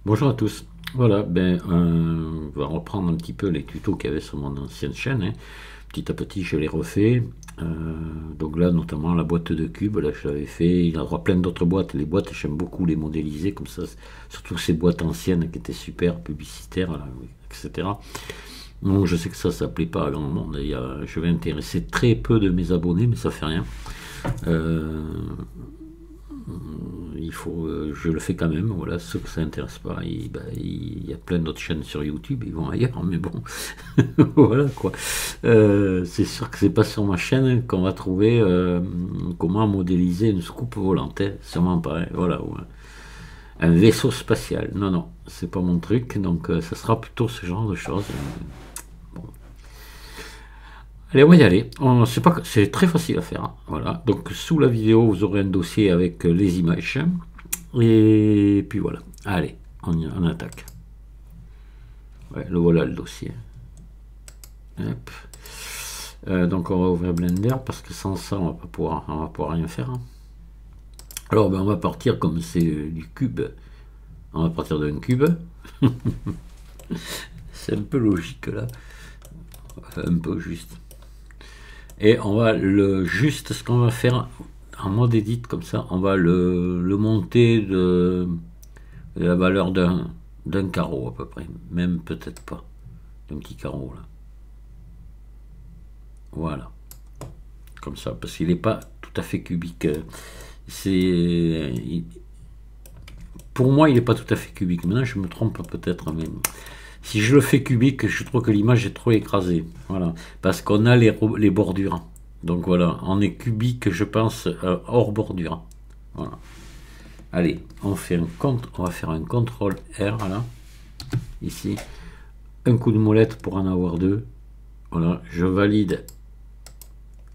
Bonjour à tous. Voilà, on va reprendre un petit peu les tutos qu'il y avait sur mon ancienne chaîne, hein. Petit à petit, je les refais. Donc là, notamment la boîte de cubes, là, je l'avais fait. Il y aura plein d'autres boîtes. Les boîtes, j'aime beaucoup les modéliser comme ça, surtout ces boîtes anciennes qui étaient super publicitaires, là, oui, etc. Donc je sais que ça plaît pas à grand monde. Je vais intéresser très peu de mes abonnés, mais ça fait rien. Euh, je le fais quand même. Voilà, ceux que ça intéresse pas, il y a plein d'autres chaînes sur YouTube, ils vont ailleurs, mais bon, voilà quoi. C'est sûr que c'est pas sur ma chaîne qu'on va trouver comment modéliser une soucoupe volante, hein. Sûrement pas, hein. Voilà, ouais. Un vaisseau spatial. Non, non, c'est pas mon truc, donc ça sera plutôt ce genre de choses. Bon. Allez, on va y aller. C'est très facile à faire, hein. Voilà. Donc sous la vidéo, vous aurez un dossier avec les images. Et puis voilà. Allez, on attaque. Ouais, voilà le dossier. Hop. Donc on va ouvrir Blender parce que sans ça, on va pouvoir rien faire, hein. Alors on va partir comme c'est du cube. On va partir d'un cube. C'est un peu logique là. Un peu juste. Et on va juste ce qu'on va faire en mode edit comme ça, on va le monter de la valeur d'un carreau à peu près, même peut-être pas, d'un petit carreau là. Voilà, comme ça, parce qu'il n'est pas tout à fait cubique. Pour moi, il n'est pas tout à fait cubique. Maintenant, je me trompe peut-être, mais si je le fais cubique, je trouve que l'image est trop écrasée. Voilà, parce qu'on a les bordures. Donc voilà, on est cubique, je pense, hors bordure. Voilà. Allez, on va faire un CTRL R là, ici. Un coup de molette pour en avoir deux. Voilà, je valide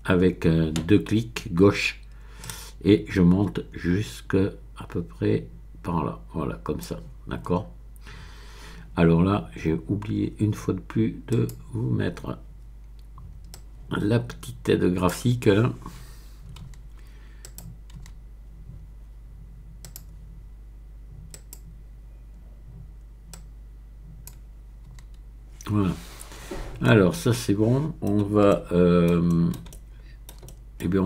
avec deux clics gauche et je monte jusqu'à à peu près par là. Voilà, comme ça. D'accord? Alors là, j'ai oublié une fois de plus de vous mettre la petite aide graphique là. Voilà. Alors ça c'est bon. On va on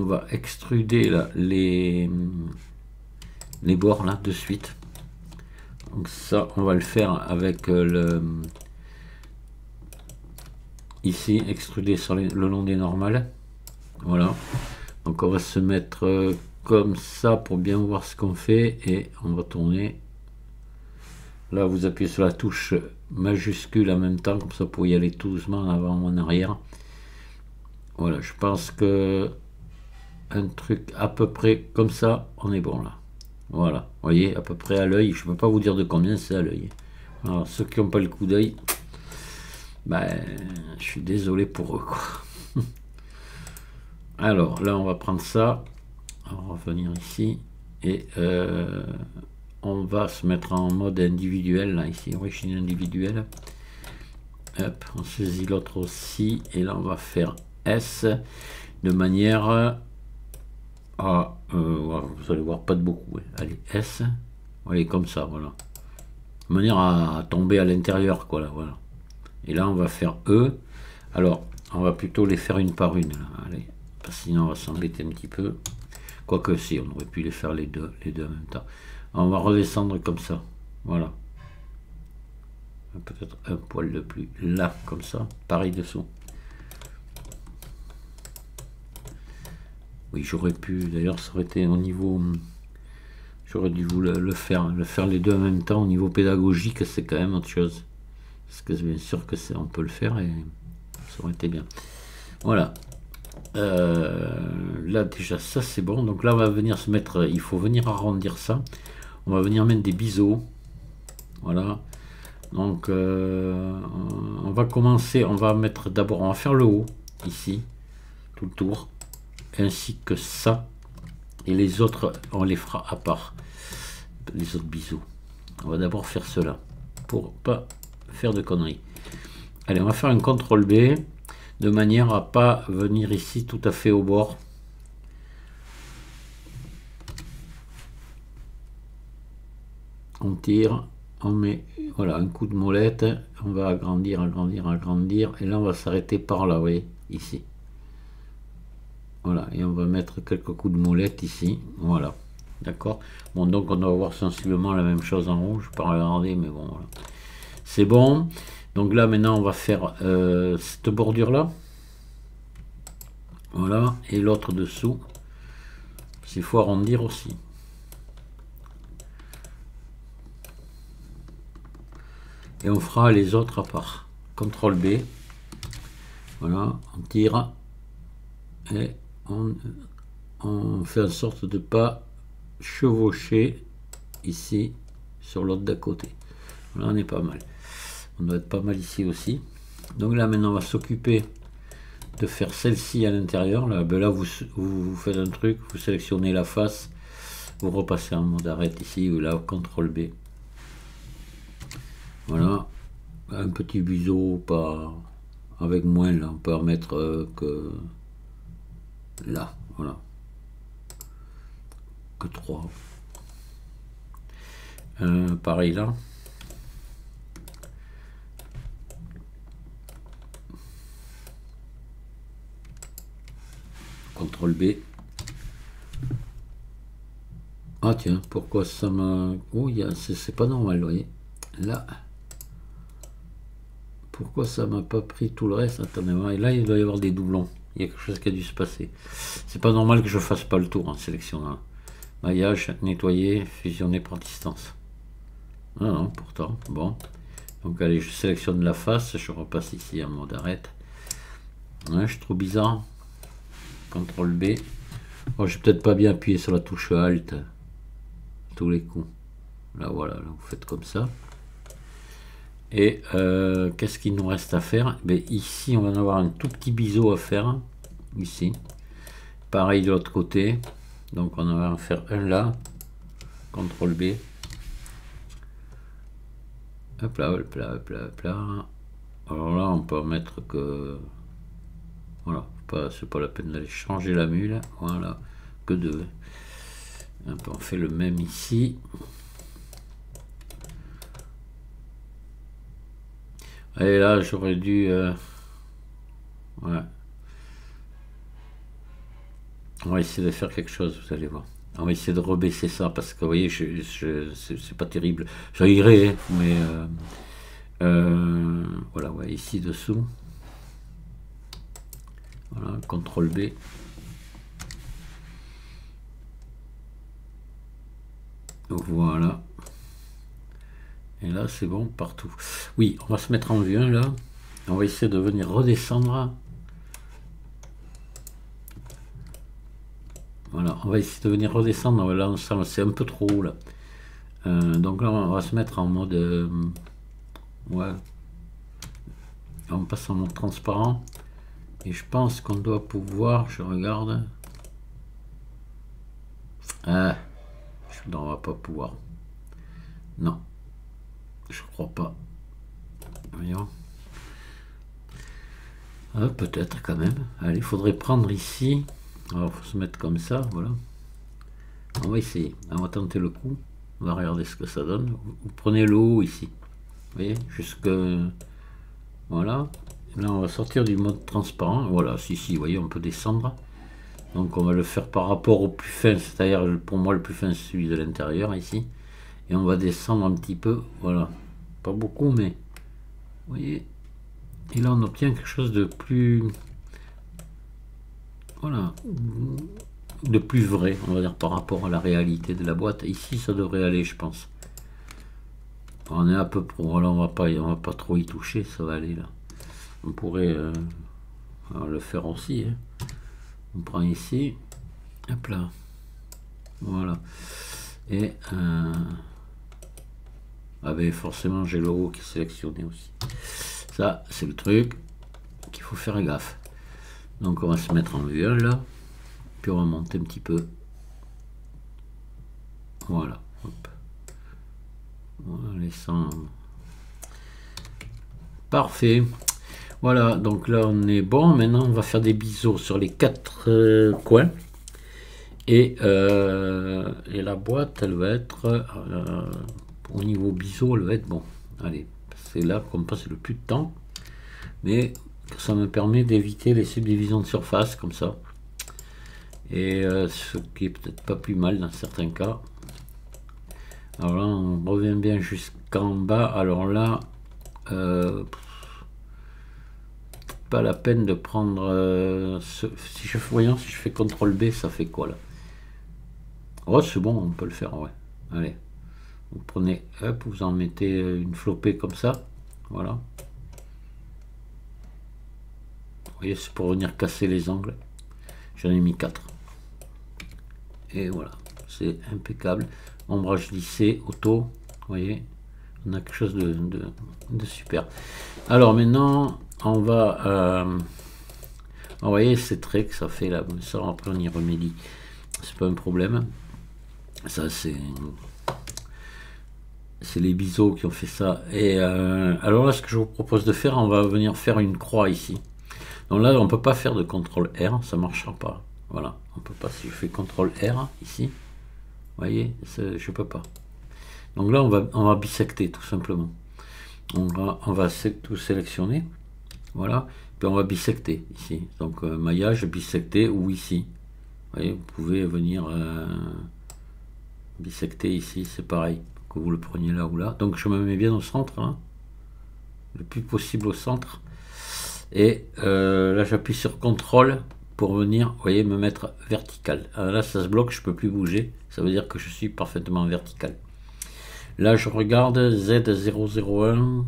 va extruder là, les bords là de suite. Donc ça on va le faire avec ici extruder sur le long des normales. Voilà. Donc on va se mettre comme ça pour bien voir ce qu'on fait et on va tourner. Là vous appuyez sur la touche majuscule en même temps, comme ça pour y aller tout doucement en avant ou en arrière. Voilà, je pense que un truc à peu près comme ça, on est bon là. Voilà, vous voyez, à peu près à l'œil. Je ne peux pas vous dire de combien c'est à l'œil. Alors ceux qui n'ont pas le coup d'œil, je suis désolé pour eux, quoi. Alors là on va prendre ça, on va revenir ici et on va se mettre en mode individuel là, ici, origine individuelle. Hop, on saisit l'autre aussi et là on va faire S de manière vous allez voir pas de beaucoup, ouais. Allez, S, allez, comme ça, voilà, de manière à tomber à l'intérieur, quoi, là, voilà. Et là on va faire E. Alors on va plutôt les faire une par une là. Allez, parce que sinon on va s'embêter un petit peu, quoique si on aurait pu les faire les deux en même temps. On va redescendre comme ça, voilà, peut-être un poil de plus là, comme ça, pareil dessous. Oui, j'aurais pu, d'ailleurs ça aurait été au niveau, j'aurais dû vous le faire les deux en même temps. Au niveau pédagogique, c'est quand même autre chose, parce que bien sûr que on peut le faire et ça aurait été bien. Voilà, là déjà ça c'est bon. Donc là on va venir se mettre, il faut venir arrondir ça, on va venir mettre des biseaux. Voilà, donc on va commencer, on va mettre d'abord, on va faire le haut ici, tout le tour, ainsi que ça, et les autres on les fera à part, les autres biseaux. On va d'abord faire cela pour pas faire de conneries. Allez, on va faire un CTRL B de manière à pas venir ici tout à fait au bord. On tire on met voilà un coup de molette, on va agrandir, agrandir, agrandir, et là on va s'arrêter par là, vous voyez, ici. Voilà, et on va mettre quelques coups de molette ici, voilà, d'accord. Bon, donc on doit avoir sensiblement la même chose en rouge, pas regarder, mais bon, voilà. C'est bon. Donc là maintenant on va faire cette bordure là, voilà, et l'autre dessous, il faut arrondir aussi. Et on fera les autres à part. CTRL B, voilà, on tire et on fait en sorte de ne pas chevaucher ici sur l'autre d'à côté. Là on est pas mal. On doit être pas mal ici aussi. Donc là maintenant on va s'occuper de faire celle-ci à l'intérieur. Là, ben là vous faites un truc, vous sélectionnez la face, vous repassez en mode arrête ici, ou là CTRL B. Voilà, un petit biseau, pas avec moins, là on peut en mettre que là, voilà, que 3. Pareil là. CTRL B. Ah tiens, pourquoi ça m'a... Oh, c'est pas normal, vous voyez. Là. Pourquoi ça m'a pas pris tout le reste? Attendez, et là il doit y avoir des doublons. Il y a quelque chose qui a dû se passer. C'est pas normal que je fasse pas le tour en sélectionnant. Maillage, nettoyer, fusionner par distance. Ah non, pourtant, bon. Donc allez, je sélectionne la face, je repasse ici en mode arrête. Ouais, je trouve bizarre. CTRL B. Oh, j'ai peut-être pas bien appuyé sur la touche Alt tous les coups. Là voilà, là, vous faites comme ça. Et qu'est-ce qu'il nous reste à faire? Ben, ici on va en avoir un tout petit biseau à faire ici, pareil de l'autre côté, donc on va en faire un là, CTRL B, hop là, hop là, hop là, hop là. Alors là on peut en mettre que voilà, c'est pas la peine d'aller changer la mule, voilà, que deux. On fait le même ici. Et là, j'aurais dû... ouais. On va essayer de faire quelque chose, vous allez voir. On va essayer de rebaisser ça, parce que, vous voyez, c'est pas terrible. J'irai, mais... voilà, ouais, ici dessous. Voilà, CTRL B. Voilà. Et là, c'est bon partout. Oui, on va se mettre en vue 1 là. On va essayer de venir redescendre. Voilà, on va essayer de venir redescendre là ensemble. C'est un peu trop haut là. Donc là, on va se mettre en mode... ouais. On passe en mode transparent. Et je pense qu'on doit pouvoir... Je regarde. Ah. Non, on va pas pouvoir. Non. Je crois pas. Voyons. Ah, peut-être quand même. Allez, il faudrait prendre ici. Alors, il faut se mettre comme ça, voilà. On va essayer. On va tenter le coup. On va regarder ce que ça donne. Vous prenez le haut ici. Vous voyez, jusque... Voilà. Là, on va sortir du mode transparent. Voilà, si, vous voyez, on peut descendre. Donc, on va le faire par rapport au plus fin. C'est-à-dire, pour moi, le plus fin, c'est celui de l'intérieur, ici. Et on va descendre un petit peu. Voilà. Pas beaucoup, mais... Vous voyez. Et là, on obtient quelque chose de plus... Voilà. De plus vrai, on va dire, par rapport à la réalité de la boîte. Ici, ça devrait aller, je pense. On est à peu près... Voilà, on va pas trop y toucher, ça va aller, là. On pourrait le faire aussi. Hein. On prend ici. Hop là. Voilà. Et... ah ben forcément, j'ai le haut qui est sélectionné aussi. Ça, c'est le truc qu'il faut faire gaffe. Donc, on va se mettre en vue là. Puis, on va monter un petit peu. Voilà. Hop. Voilà, laissant. Parfait. Voilà. Donc, là, on est bon. Maintenant, on va faire des biseaux sur les 4 coins. Et la boîte, elle va être... au niveau biseau, elle va être bon. Allez, c'est là qu'on passe le plus de temps, mais ça me permet d'éviter les subdivisions de surface comme ça. Et ce qui est peut-être pas plus mal dans certains cas. Alors là, on revient bien jusqu'en bas. Alors là, pas la peine de prendre. Si je fais CTRL B, ça fait quoi là? Oh, c'est bon, on peut le faire, ouais. Allez, vous prenez, hop, vous en mettez une flopée comme ça. Voilà. Vous voyez, c'est pour venir casser les angles. J'en ai mis 4. Et voilà, c'est impeccable. Ombrage lissé, auto, vous voyez, on a quelque chose de super. Alors maintenant, on va, vous voyez ces traits que ça fait là, ça après on y remédie, c'est pas un problème. Ça c'est les biseaux qui ont fait ça. Et alors là, ce que je vous propose de faire, on va venir faire une croix ici. Donc là, on peut pas faire de CTRL R, ça marchera pas. Voilà, on peut pas. Si je fais CTRL R ici, vous voyez, je peux pas. Donc là, on va bisecter tout simplement. On va tout sélectionner. Voilà, puis on va bisecter ici. Donc maillage, bisecter ou ici. Vous voyez, vous pouvez venir bisecter ici, c'est pareil. Que vous le preniez là ou là. Donc je me mets bien au centre, hein, le plus possible au centre. Et là, j'appuie sur CTRL pour venir, vous voyez, me mettre vertical. Alors là, ça se bloque, je peux plus bouger. Ça veut dire que je suis parfaitement vertical. Là, je regarde Z001.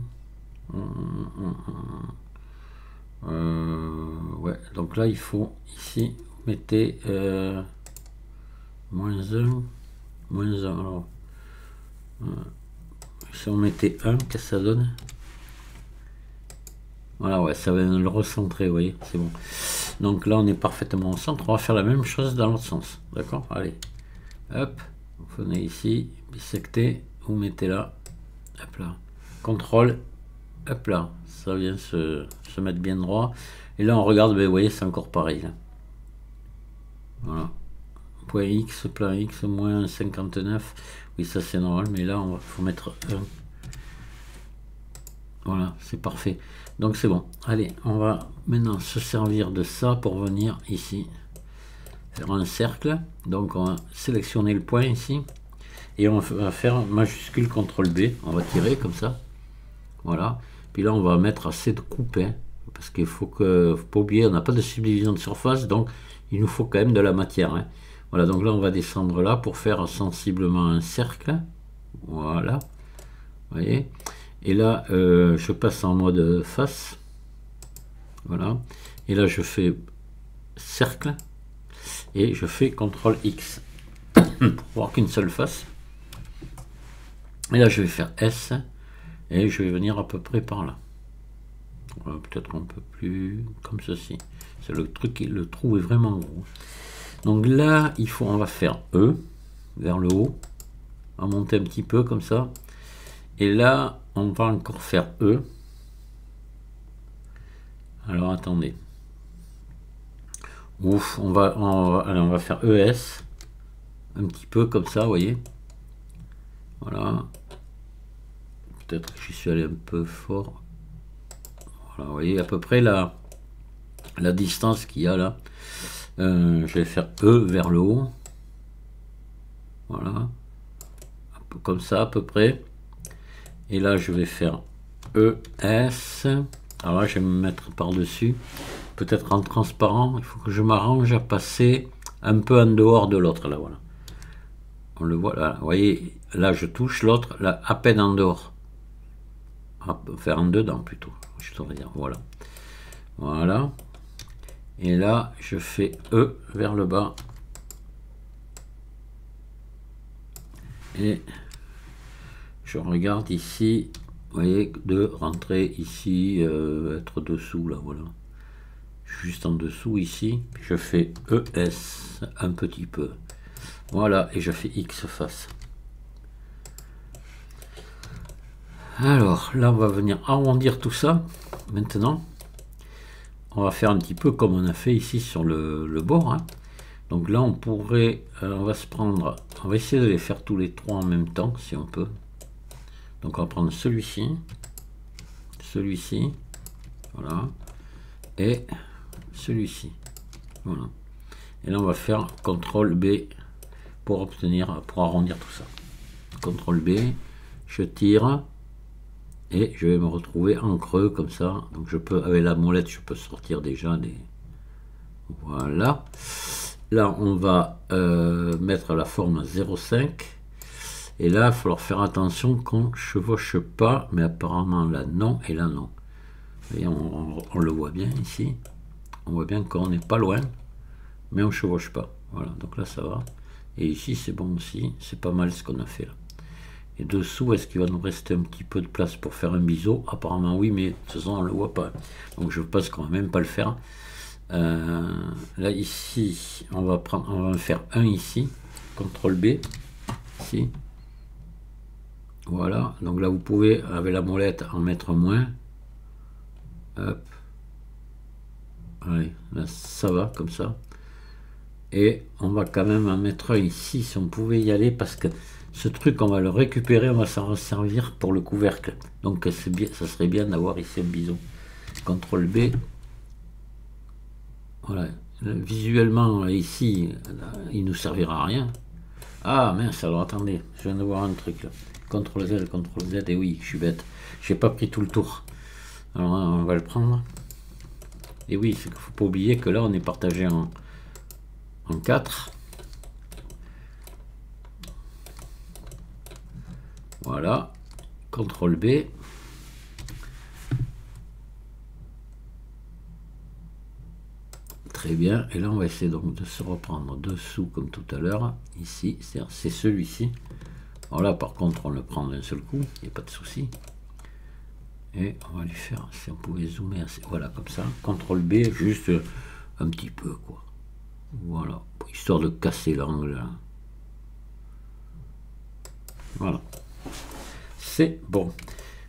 Ouais, donc là, il faut ici, vous mettez -1, -1. Alors, si on mettait 1, qu'est-ce que ça donne? Voilà, ouais, ça va le recentrer, vous voyez, c'est bon. Donc là, on est parfaitement au centre. On va faire la même chose dans l'autre sens. D'accord? Allez. Hop. Vous venez ici, bisecter. Vous mettez là. Hop là. CTRL. Hop là. Ça vient se mettre bien droit. Et là, on regarde, ben, vous voyez, c'est encore pareil. Là. Voilà. Point X, plan X, moins 59. Oui, ça c'est normal, mais là, il faut mettre 1. Voilà, c'est parfait. Donc c'est bon. Allez, on va maintenant se servir de ça pour venir ici faire un cercle. Donc on va sélectionner le point ici et on va faire majuscule CTRL B. On va tirer comme ça. Voilà. Puis là on va mettre assez de coupe, hein, parce qu'il faut pas oublier, on n'a pas de subdivision de surface, donc il nous faut quand même de la matière. Hein. Voilà. Donc là on va descendre là pour faire sensiblement un cercle. Voilà. Vous voyez. Et là, je passe en mode face. Voilà. Et là, je fais cercle. Et je fais CTRL X. Pour voir qu'une seule face. Et là, je vais faire S. Et je vais venir à peu près par là. Voilà, peut-être un peu plus comme ceci. C'est le truc, le trou est vraiment gros. Donc là, on va faire E vers le haut. On va monter un petit peu comme ça. Et là, on va encore faire E. Alors attendez. Ouf, on va faire ES. Un petit peu comme ça, vous voyez. Voilà. Peut-être que j'y suis allé un peu fort. Voilà, vous voyez à peu près la distance qu'il y a là. Je vais faire E vers le haut. Voilà. Un peu comme ça à peu près. Et là, je vais faire ES. Alors là, je vais me mettre par-dessus. Peut-être en transparent. Il faut que je m'arrange à passer un peu en dehors de l'autre. Là, voilà. On le voit là. Vous voyez, là, je touche l'autre, là, à peine en dehors. Faire en dedans plutôt. Je devrais dire. Voilà. Voilà. Et là, je fais E vers le bas. Et je regarde ici, vous voyez, de rentrer ici, être dessous, là, voilà. Juste en dessous ici, je fais ES un petit peu. Voilà, et je fais X face. Alors, là, on va venir arrondir tout ça. Maintenant, on va faire un petit peu comme on a fait ici sur le bord. Hein. Donc là, on pourrait, on va se prendre, on va essayer de les faire tous les trois en même temps, si on peut. Donc on va prendre celui-ci, voilà, et celui-ci, voilà. Et là on va faire CTRL B pour arrondir tout ça. CTRL B, je tire et je vais me retrouver en creux comme ça. Donc je peux, avec la molette, je peux sortir déjà des... Voilà. Là on va mettre la forme 0,5 et là il va falloir faire attention qu'on ne chevauche pas, mais apparemment là non et là non. Et on le voit bien ici, on voit bien qu'on n'est pas loin, mais on ne chevauche pas. Voilà, donc là ça va. Et ici c'est bon aussi, c'est pas mal ce qu'on a fait là. Et dessous, est-ce qu'il va nous rester un petit peu de place pour faire un biseau? Apparemment oui, mais de toute façon on ne le voit pas. Donc je pense qu'on va même pas le faire. Là ici, on va en faire un ici, CTRL B, ici. Voilà, donc là vous pouvez avec la molette en mettre moins. Hop. Allez, là ça va comme ça. Et on va quand même en mettre un ici si on pouvait y aller, parce que ce truc on va le récupérer, on va s'en servir pour le couvercle. Donc c'est bien, ça serait bien d'avoir ici un bison. CTRL B. Voilà, visuellement ici il nous servira à rien. Ah mince, alors attendez, je viens de voir un truc là. CTRL Z, et oui, je suis bête, j'ai pas pris tout le tour. Alors on va le prendre. Et oui, il ne faut pas oublier que là on est partagé en 4. Voilà, CTRL B. Très bien, et là on va essayer donc de se reprendre dessous comme tout à l'heure, ici, c'est celui-ci. Alors là par contre on le prend d'un seul coup, il n'y a pas de souci. Et on va lui faire, si on pouvait zoomer assez, voilà comme ça, CTRL B, juste un petit peu quoi. Voilà, histoire de casser l'angle. Voilà, c'est bon.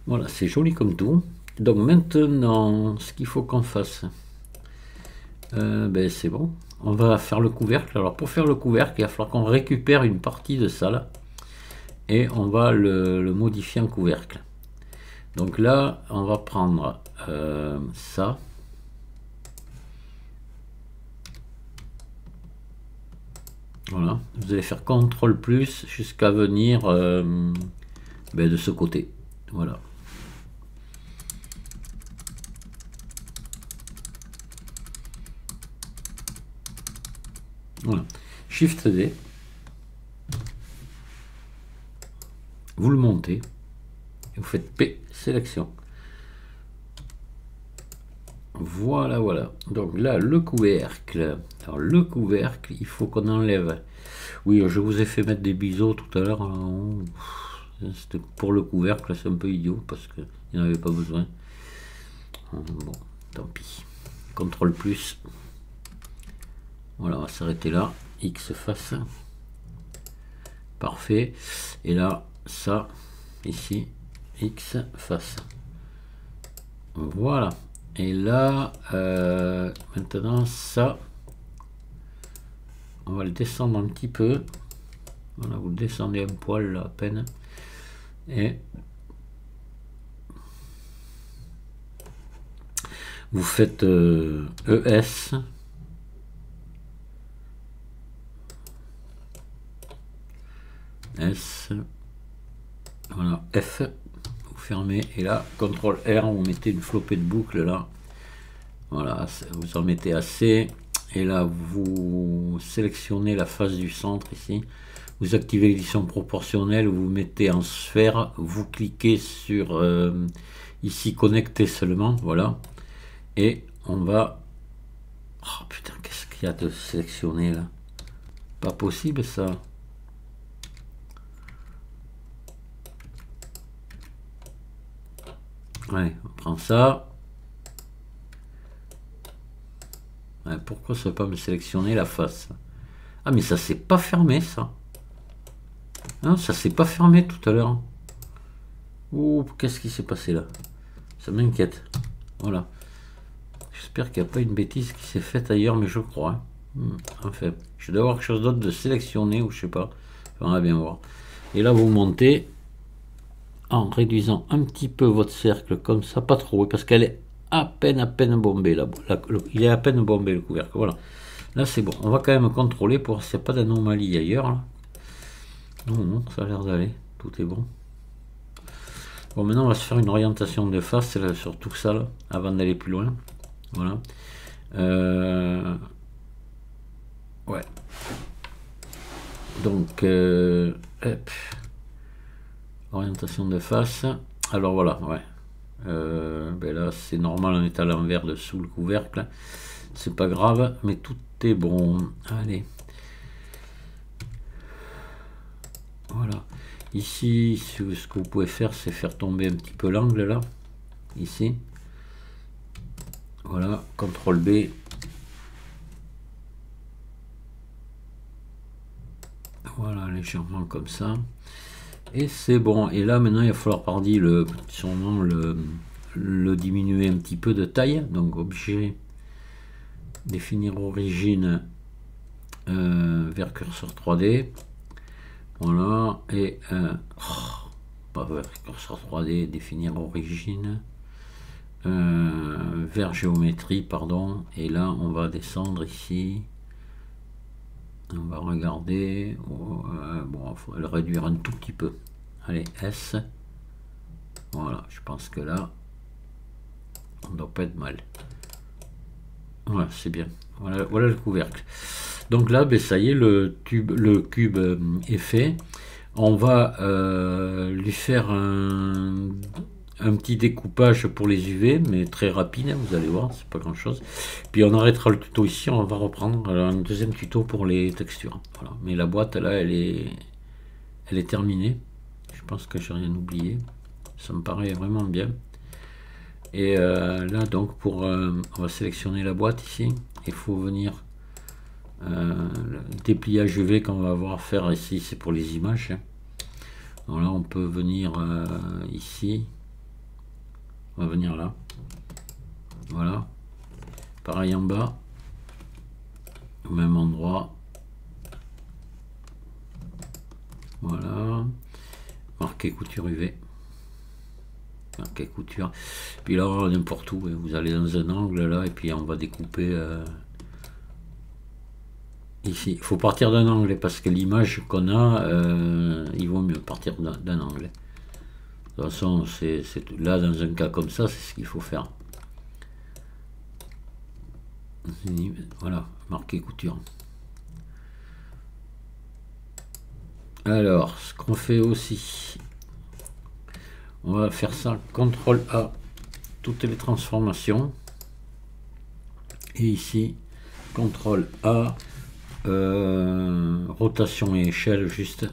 Voilà, c'est joli comme tout. Donc maintenant, ce qu'il faut qu'on fasse, ben c'est bon. On va faire le couvercle. Alors pour faire le couvercle, il va falloir qu'on récupère une partie de ça là. Et on va le modifier en couvercle. Donc là, on va prendre ça. Voilà, vous allez faire CTRL plus jusqu'à venir ben de ce côté. Voilà. Voilà. Shift D. Vous le montez. Et vous faites P, sélection. Voilà, voilà. Donc là, le couvercle. Alors le couvercle, il faut qu'on enlève. Oui, je vous ai fait mettre des biseaux tout à l'heure. C'était pour le couvercle, c'est un peu idiot parce qu'il n'y en avait pas besoin. Bon, tant pis. CTRL plus. Voilà, on va s'arrêter là. X face. Parfait. Et là, ça, ici, X face. Voilà. Et là, maintenant, ça, on va le descendre un petit peu. Voilà, vous le descendez un poil là, à peine. Et vous faites ES. S. Voilà, F. Vous fermez. Et là, CTRL R, vous mettez une flopée de boucles là. Voilà, vous en mettez assez. Et là, vous sélectionnez la face du centre ici. Vous activez l'édition proportionnelle, vous mettez en sphère, vous cliquez sur ici connecter seulement, voilà. Et on va... Oh putain, qu'est-ce qu'il y a de sélectionner là? Pas possible ça. Ouais, on prend ça. Ouais, pourquoi ça ne veut pas me sélectionner la face? Ah mais ça s'est pas fermé ça. Non, ça s'est pas fermé tout à l'heure. Ouh, qu'est-ce qui s'est passé là? Ça m'inquiète. Voilà. J'espère qu'il n'y a pas une bêtise qui s'est faite ailleurs, mais je crois. Enfin, je dois avoir quelque chose d'autre de sélectionné ou je sais pas. On va bien voir. Et là, vous montez en réduisant un petit peu votre cercle comme ça, pas trop, parce qu'elle est à peine bombée, il est à peine bombé le couvercle, voilà. Là c'est bon, on va quand même contrôler pour voir s'il n'y a pas d'anomalie ailleurs. Là. Non, ça a l'air d'aller, tout est bon. Bon, maintenant on va se faire une orientation de face là, sur tout ça, là, avant d'aller plus loin. Voilà. Ouais. Donc, hop. Orientation de face. Alors voilà, ouais. Ben là, c'est normal, on est à l'envers dessous le couvercle. C'est pas grave, mais tout est bon. Allez. Voilà. Ici, ce que vous pouvez faire, c'est faire tomber un petit peu l'angle là. Ici. Voilà, CTRL B. Voilà, légèrement comme ça. Et c'est bon. Et là, maintenant, il va falloir sûrement le diminuer un petit peu de taille. Donc, objet, définir origine vers curseur 3D. Voilà. Et pas vers curseur 3D, définir origine vers géométrie, pardon. Et là, on va descendre ici. On va regarder. Bon, il faut le réduire un tout petit peu. Allez, S. Voilà, je pense que là, on ne doit pas être mal. Voilà, c'est bien. Voilà, voilà le couvercle. Donc là, ben, ça y est, le cube est fait. On va lui faire un petit découpage pour les UV, mais très rapide, hein, vous allez voir, c'est pas grand chose. Puis on arrêtera le tuto ici, on va reprendre un deuxième tuto pour les textures. Voilà. Mais la boîte là, elle est terminée. Je pense que j'ai rien oublié. Ça me paraît vraiment bien. Et là donc on va sélectionner la boîte ici. Il faut venir le dépliage UV qu'on va avoir faire ici, c'est pour les images. Donc là on peut venir ici. On va venir là. Voilà. Pareil en bas. Au même endroit. Voilà. Marquer couture UV. Marquer couture. Puis là, n'importe où. Vous allez dans un angle là et puis on va découper ici. Il faut partir d'un angle parce que l'image qu'on a, il vaut mieux partir d'un angle. De toute façon, c'est là dans un cas comme ça, c'est ce qu'il faut faire. Voilà, marquer couture. Alors, ce qu'on fait aussi, on va faire ça, CTRL A, toutes les transformations. Et ici, CTRL A, rotation et échelle juste.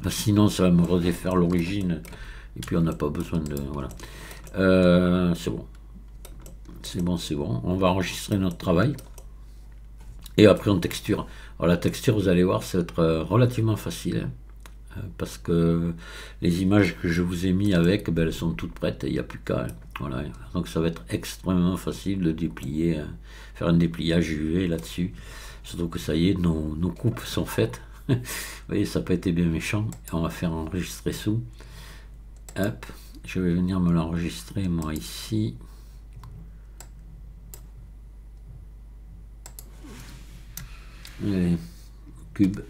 Sinon, ça va me redéfaire l'origine. Et puis on n'a pas besoin de... Voilà. C'est bon. C'est bon. On va enregistrer notre travail. Et après on texture. Alors la texture, vous allez voir, ça va être relativement facile. Hein, parce que les images que je vous ai mis avec, ben, elles sont toutes prêtes. Il n'y a plus qu'à. Voilà. Donc ça va être extrêmement facile de déplier, faire un dépliage UV là-dessus. Surtout que ça y est, nos coupes sont faites. Vous voyez, ça n'a pas été bien méchant. Et on va faire enregistrer sous. Hop, je vais venir me l'enregistrer moi ici. Allez, cube,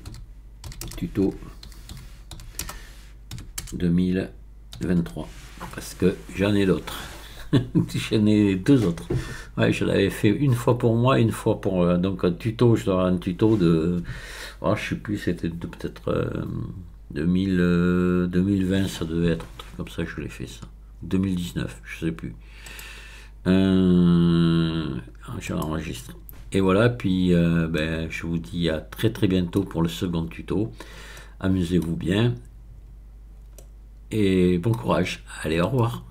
tuto 2023. Parce que j'en ai d'autres. J'en ai deux autres. Ouais, je l'avais fait une fois pour moi, une fois pour... donc un tuto, je dois avoir un tuto de... Oh, je sais plus, c'était peut-être... 2020, ça devait être un truc comme ça, je l'ai fait ça. 2019, je sais plus. Je l'enregistre. Et voilà, puis ben, je vous dis à très très bientôt pour le second tuto. Amusez-vous bien. Et bon courage. Allez, au revoir.